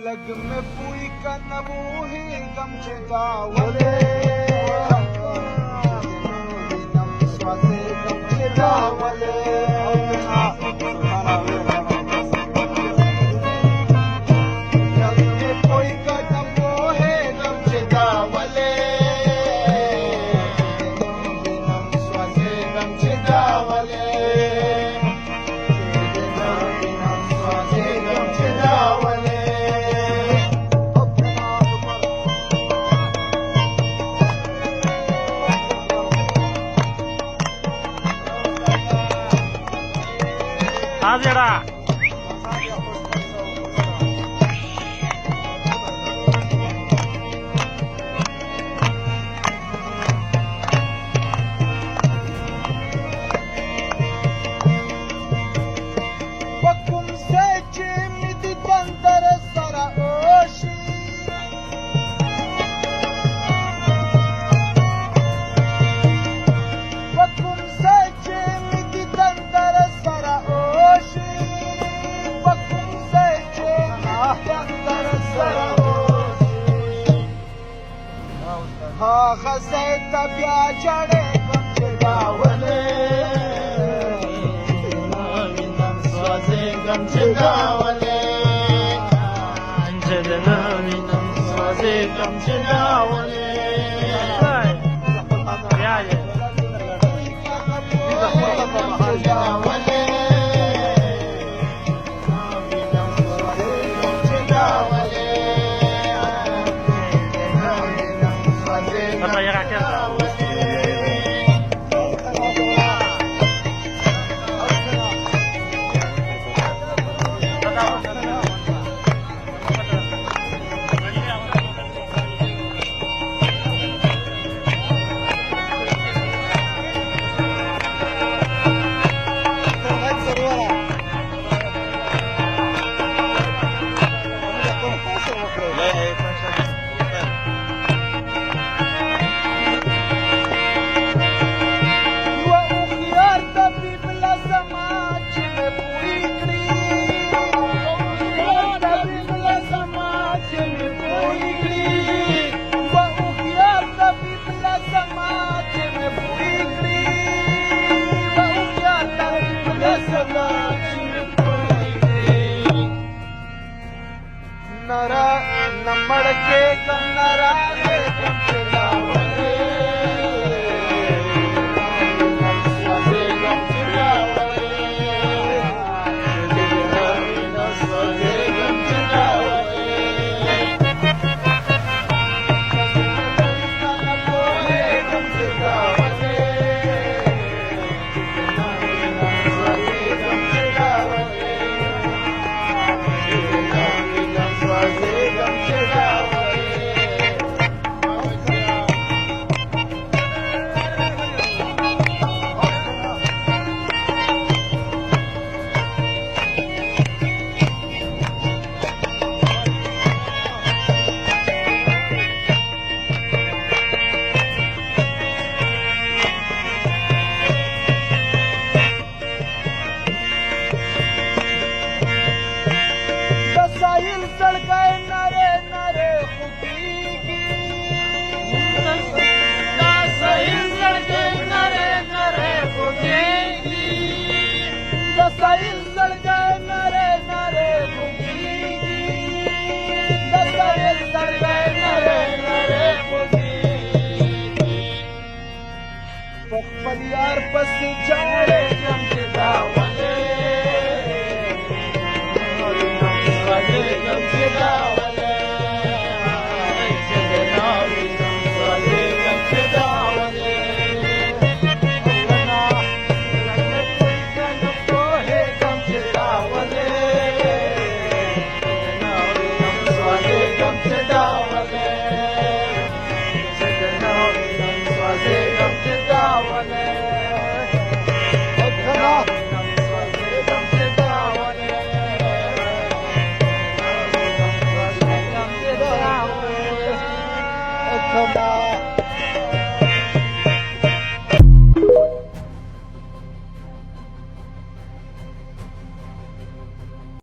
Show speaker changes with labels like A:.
A: लग में पूरी का नबूही गम चिदावले नम स्वासे गम चिदावले लग में कोई का नबूही गम चिदावले नम स्वासे गम चिदावले
B: जरा
A: Bakum seçimdi dandara sara oşi Bakum seçimdi dandara sara oşi Bakum seçimdi dandara sara oşi Ha khazeta bya chade gamchegawale गम चिदावले
B: जगनामिनं
A: स्वासे गम चिदावले नरा नमड़ के गम नरा के गम चिदावले नम स्वासे गम चिदावले नम स्वासे गम चिदावले गम चिदावले साहिल सड़काए नरे नरे खुदी की साहिल सड़के नरे नरे खुदी की साहिल सड़काए नरे नरे खुदी की साहिल सड़काए नरे नरे खुदी की पखपलियार पस जाड़े